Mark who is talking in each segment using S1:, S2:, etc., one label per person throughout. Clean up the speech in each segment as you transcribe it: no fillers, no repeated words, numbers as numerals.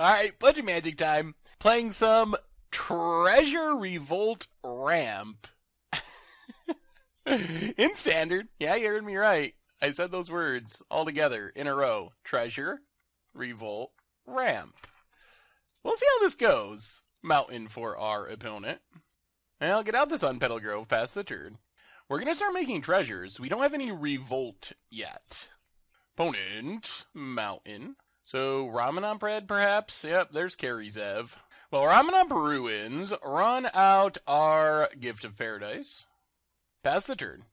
S1: Alright, bunch of magic time. Playing some Treasure Revolt Ramp. In standard. Yeah, you heard me right. I said those words all together in a row. Treasure, Revolt, Ramp. We'll see how this goes. Mountain for our opponent. And I'll get out this Unpetal Grove past the turn. We're going to start making treasures. We don't have any Revolt yet. Opponent, Mountain. So, Ramunap Red, perhaps? Yep, there's Zev. Well, Ramunap Ruins. Run out our Gift of Paradise. Pass the turn.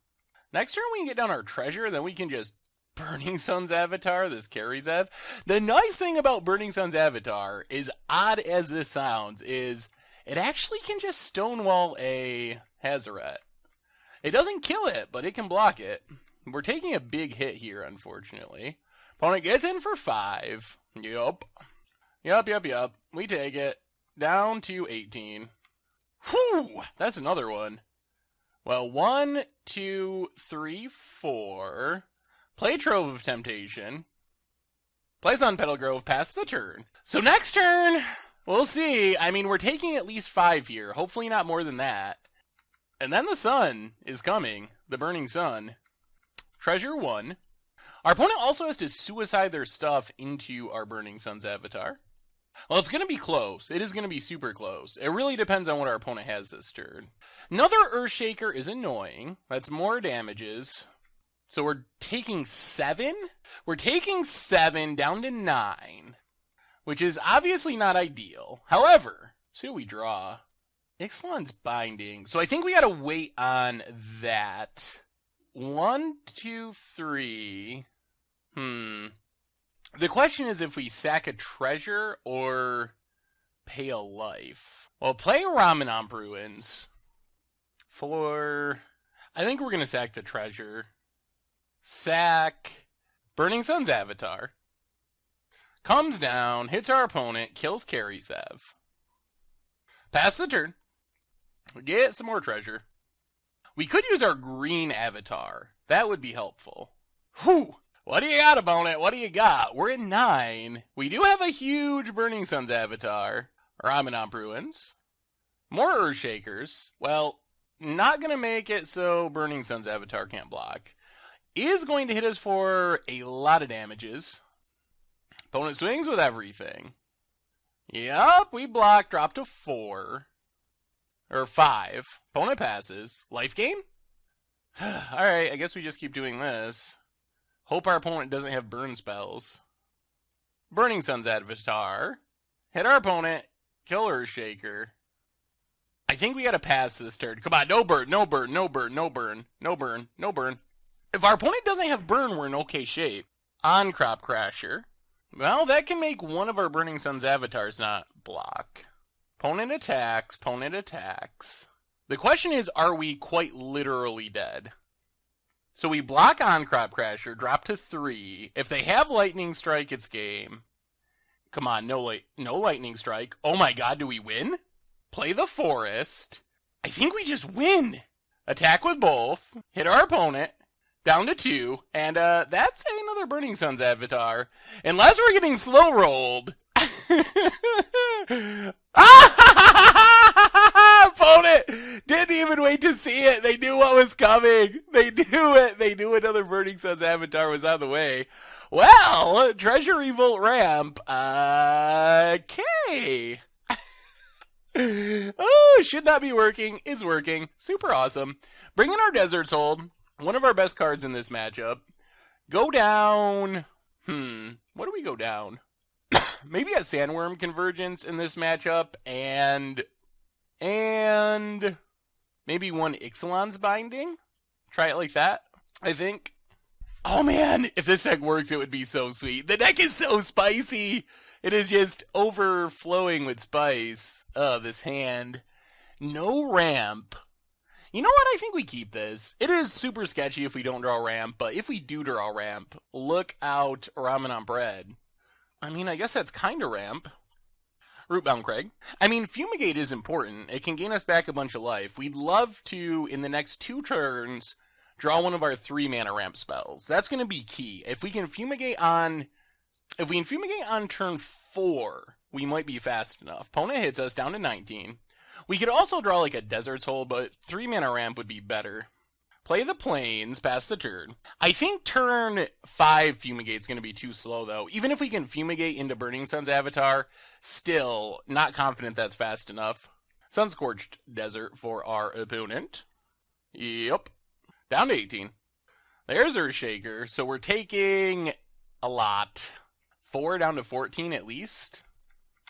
S1: Next turn we can get down our treasure, then we can just Burning Sun's Avatar, this Zev. The nice thing about Burning Sun's Avatar, as odd as this sounds, is it actually can just stonewall a Hazoret. It doesn't kill it, but it can block it. We're taking a big hit here, unfortunately. Opponent gets in for 5. Yup. We take it. Down to 18. Whew! That's another one. Well, 1, 2, 3, 4. Play Trove of Temptation. Plays Unpetal Grove, pass the turn. So next turn, we'll see. I mean, we're taking at least 5 here. Hopefully not more than that. And then the sun is coming. The Burning Sun. Treasure 1. Our opponent also has to suicide their stuff into our Burning Sun's Avatar. Well, it's going to be close. It is going to be super close. It really depends on what our opponent has this turn. Another Earthshaker is annoying. That's more damages. So we're taking 7? We're taking 7 down to 9, which is obviously not ideal. However, see what we draw. Ixalan's Binding. So I think we got to wait on that. 1, 2, 3. The question is if we sack a treasure or pay a life. Well, play Ramunap Ruins for... I think we're going to sack the treasure. Sack Burning Sun's Avatar. Comes down, hits our opponent, kills Zev. Pass the turn. Get some more treasure. We could use our green avatar. That would be helpful. Whew! What do you got, opponent? What do you got? We're in 9. We do have a huge Burning Sun's Avatar. Ramunap Ruins. More Earthshakers. Well, not going to make it so Burning Sun's Avatar can't block. Is going to hit us for a lot of damages. Opponent swings with everything. Yup, we block. Drop to 4. Or 5. Opponent passes. Life gain? Alright, I guess we just keep doing this. Hope our opponent doesn't have burn spells. Burning Sun's Avatar. Hit our opponent. Kill Earthshaker. I think we gotta pass this turn. Come on, no burn, no burn, no burn, no burn, no burn, no burn. If our opponent doesn't have burn, we're in okay shape. On Crop Crasher. Well, that can make one of our Burning Sun's Avatars not block. Opponent attacks, opponent attacks. The question is, are we quite literally dead? So we block on Crop Crasher, drop to 3. If they have Lightning Strike, it's game. Come on, no Lightning Strike. Oh my god, do we win? Play the Forest. I think we just win. Attack with both. Hit our opponent. Down to 2. And that's another Burning Sun's Avatar. Unless we're getting slow rolled. Opponent didn't even wait to see it. They knew what was coming. They knew it. They knew another Burning Sun's Avatar was on the way. Well, Treasure Revolt Ramp. Okay. Oh, should not be working. Is working. Super awesome. Bring in our Desert Soul. One of our best cards in this matchup. Go down. What do we go down? Maybe a Sandworm Convergence in this matchup, and maybe one Ixalan's Binding. Try it like that, I think. Oh man, if this deck works, it would be so sweet. The deck is so spicy. It is just overflowing with spice. This hand. No ramp. You know what? I think we keep this. It is super sketchy if we don't draw ramp, but if we do draw ramp, look out Ramunap Red. I mean, I guess that's kind of ramp. Rootbound Crag. I mean, Fumigate is important. It can gain us back a bunch of life. We'd love to, in the next 2 turns, draw one of our 3 mana ramp spells. That's going to be key. If we can Fumigate on If we can Fumigate on turn 4, we might be fast enough. Opponent hits us down to 19. We could also draw like a Desert's Hold, but 3-mana ramp would be better. Play the Plains, pass the turn. I think turn 5 Fumigate's going to be too slow, though. Even if we can Fumigate into Burning Sun's Avatar, still not confident that's fast enough. Sunscorched Desert for our opponent. Yep. Down to 18. There's Earthshaker, so we're taking a lot. 4 down to 14 at least.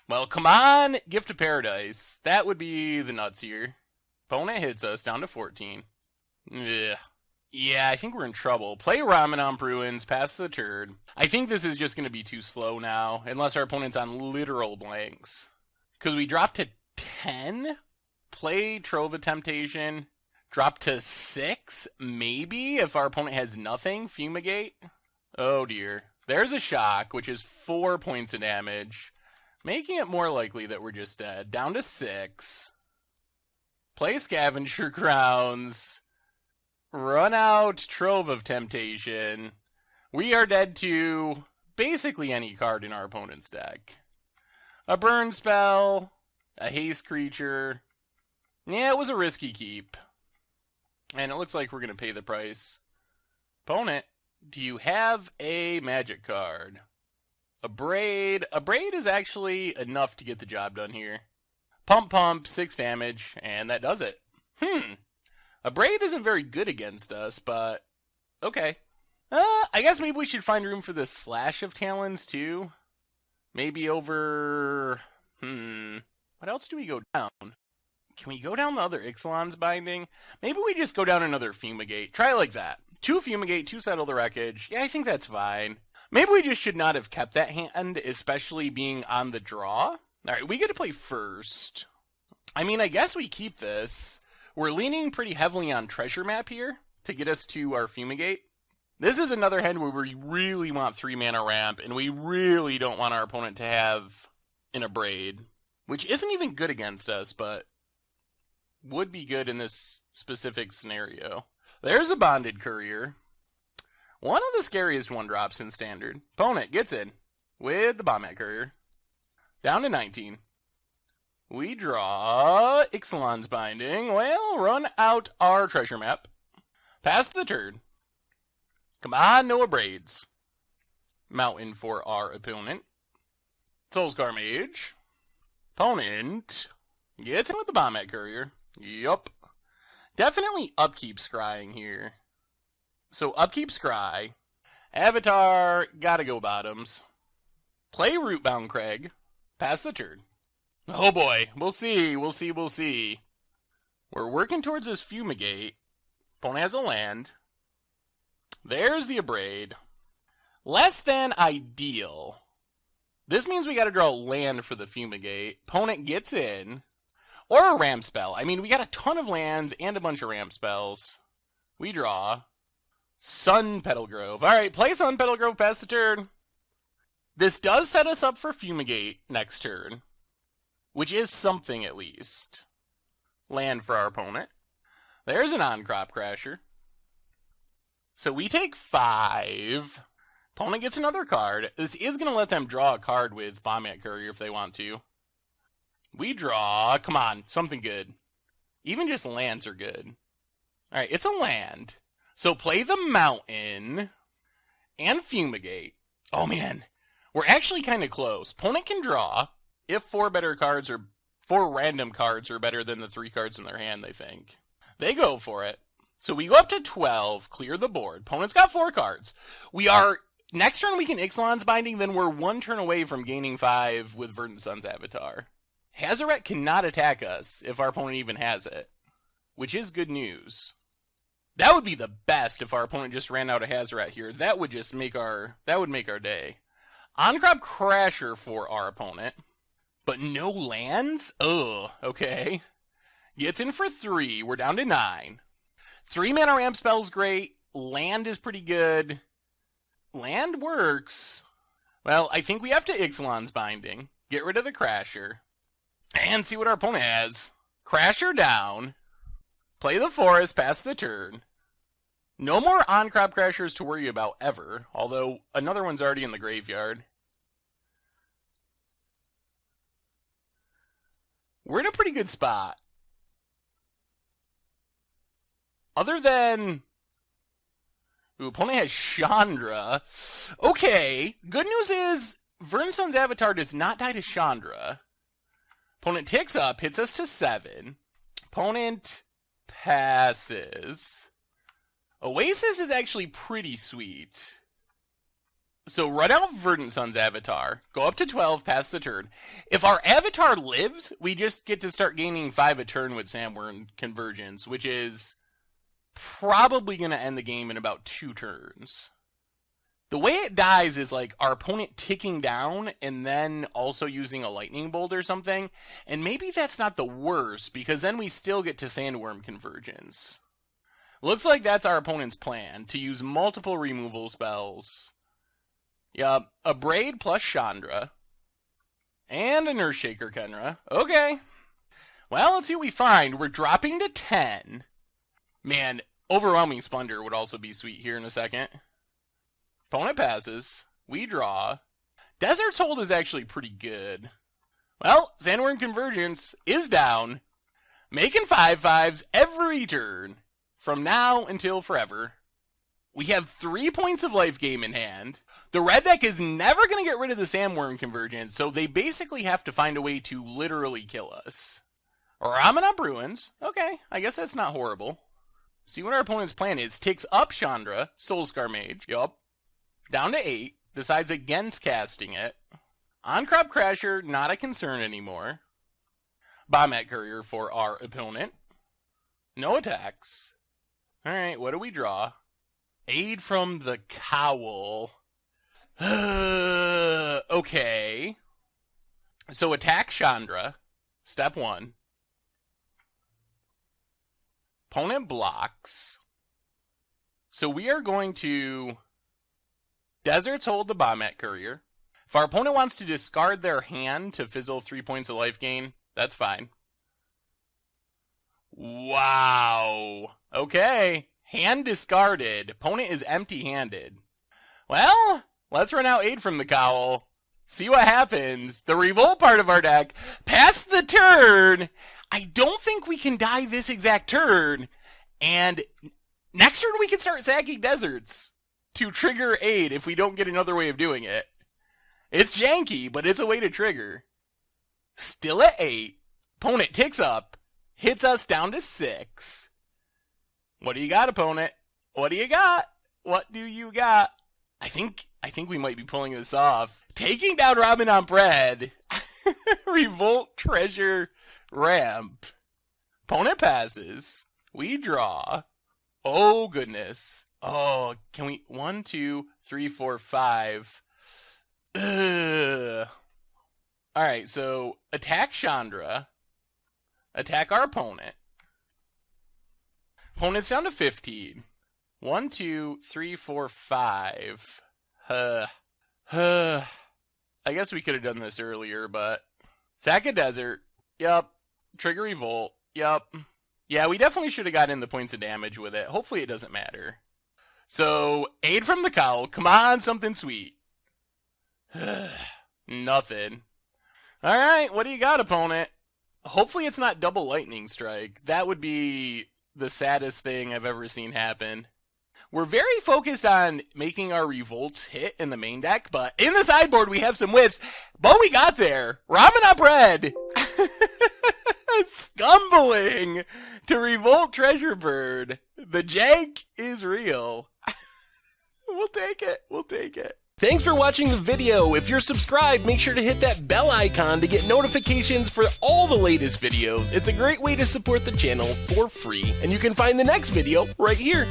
S1: Well, come on, Gift of Paradise. That would be the nuts here. Opponent hits us down to 14. Ugh. Yeah, I think we're in trouble. Play Ramunap Ruins, pass the turn. I think this is just going to be too slow now, unless our opponent's on literal blanks. Because we dropped to 10? Play Trove of Temptation. Drop to 6? Maybe, if our opponent has nothing. Fumigate. Oh dear. There's a Shock, which is 4 points of damage, making it more likely that we're just dead. Down to 6. Play Scavenger Grounds. Run out Trove of Temptation. We are dead to basically any card in our opponent's deck. A burn spell, a haste creature. Yeah, it was a risky keep. And it looks like we're going to pay the price. Opponent, do you have a magic card? A Braid. A Braid is actually enough to get the job done here. Pump, 6 damage, and that does it. A Braid isn't very good against us, but okay. I guess maybe we should find room for this Slash of Talons, too. Maybe over... What else do we go down? Can we go down the other Ixalan's Binding? Maybe we just go down another Fumigate. Try it like that. 2 Fumigate, 2 Settle the Wreckage. Yeah, I think that's fine. Maybe we just should not have kept that hand, especially being on the draw. Alright, we get to play first. I mean, I guess we keep this. We're leaning pretty heavily on Treasure Map here to get us to our Fumigate. This is another hand where we really want 3-mana ramp, and we really don't want our opponent to have an Abrade, which isn't even good against us, but would be good in this specific scenario. There's a Bonded Courier. One of the scariest 1-drops in Standard. Opponent gets in with the Bombmat Courier. Down to 19. We draw Ixalan's Binding. Well, run out our Treasure Map. Pass the turn. Come on, no Abrades. Mountain for our opponent. Soulscar Mage. Opponent gets in with the Bombmat Courier. Yup. Definitely Upkeep Scrying here. So Upkeep Scry. Avatar, gotta go bottoms. Play Rootbound Crag. Pass the turn. Oh boy, we'll see. We're working towards this Fumigate. Opponent has a land. There's the Abrade. Less than ideal. This means we gotta draw land for the Fumigate. Opponent gets in. Or a ramp spell. I mean, we got a ton of lands and a bunch of ramp spells. We draw. Sun Petal Grove. Alright, play Sun Petal Grove, pass the turn. This does set us up for Fumigate next turn, which is something at least. Land for our opponent. There's an On-Crop Crasher. So we take 5. Opponent gets another card. This is going to let them draw a card with Bombmat Courier if they want to. We draw. Come on, something good. Even just lands are good. Alright, it's a land. So play the Mountain and Fumigate. Oh man, we're actually kind of close. Opponent can draw if 4 random cards are better than the 3 cards in their hand, they think. They go for it. So we go up to 12, clear the board. Opponent's got 4 cards. Next turn we can Ixalan's Binding, then we're 1 turn away from gaining 5 with Verdant Sun's Avatar. Hazoret cannot attack us if our opponent even has it, which is good news. That would be the best if our opponent just ran out of Hazoret here. That would make our day. On-Crop Crasher for our opponent, but no lands? Ugh, okay. Gets in for 3. We're down to 9. 3-mana ramp spell's great. Land is pretty good. Land works. Well, I think we have to Ixalan's Binding. Get rid of the Crasher. And see what our opponent has. Crasher down. Play the Forest, pass the turn. No more On-Crop Crashers to worry about ever, although another one's already in the graveyard. We're in a pretty good spot. Other than... Ooh, opponent has Chandra. Okay, good news is Vernstone's Avatar does not die to Chandra. Opponent ticks up, hits us to 7. Opponent passes. Oasis is actually pretty sweet. So run out Verdant Avatar, go up to 12, pass the turn. If our Avatar lives, we just get to start gaining 5 a turn with Sandworm Convergence, which is probably going to end the game in about 2 turns. The way it dies is like our opponent ticking down and then also using a Lightning Bolt or something. And maybe that's not the worst, because then we still get to Sandworm Convergence. Looks like that's our opponent's plan, to use multiple removal spells. Yup, a Braid plus Chandra. And an Earthshaker Kenra. Okay. Well, let's see what we find. We're dropping to 10. Man, Overwhelming Splendor would also be sweet here in a second. Opponent passes. We draw. Desert's Hold is actually pretty good. Well, Sandworm Convergence is down. Making 5/5s every turn. From now until forever. We have 3 points of life game in hand. The red deck is never going to get rid of the Sandworm Convergence, so they basically have to find a way to literally kill us. Ramunap Ruins. Okay, I guess that's not horrible. See what our opponent's plan is. Ticks up Chandra, Soulscar Mage. Yup. Down to 8. Decides against casting it. On-Crop Crasher, not a concern anymore. Bombette Courier for our opponent. No attacks. Alright, what do we draw? Aid from the Cowl. Okay. So attack Chandra. Step 1. Opponent blocks. So we are going to Desert's Hold the Bombette Courier. If our opponent wants to discard their hand to fizzle 3 points of life gain, that's fine. Wow. Okay. Hand discarded. Opponent is empty-handed. Well, let's run out Aid from the Cowl. See what happens. The Revolt part of our deck. Pass the turn. I don't think we can die this exact turn. And next turn we can start sacking deserts to trigger Aid if we don't get another way of doing it. It's janky, but it's a way to trigger. Still at 8. Opponent ticks up. Hits us down to 6. What do you got, opponent? What do you got? What do you got? I think we might be pulling this off. Taking down Ramunap Red. Revolt Treasure Ramp. Opponent passes. We draw. Oh, goodness. Oh, can we... 1, 2, 3, 4, 5. Ugh. Alright, so attack Chandra. Attack our opponent. Opponent's down to 15. 1, 2, 3, 4, 5. I guess we could have done this earlier, but... Sack a Desert. Yup. Trigger Revolt. Yup. Yeah, we definitely should have gotten the points of damage with it. Hopefully it doesn't matter. So, Aid from the Cowl. Come on, something sweet. Nothing. Alright, what do you got, opponent? Hopefully it's not double Lightning Strike. That would be the saddest thing I've ever seen happen. We're very focused on making our Revolts hit in the main deck, but in the sideboard we have some whips. But we got there. Ramunap Red. Scumbling to Revolt Treasure Bird. The jank is real. We'll take it. We'll take it. Thanks for watching the video. If you're subscribed, make sure to hit that bell icon to get notifications for all the latest videos. It's a great way to support the channel for free, and you can find the next video right here.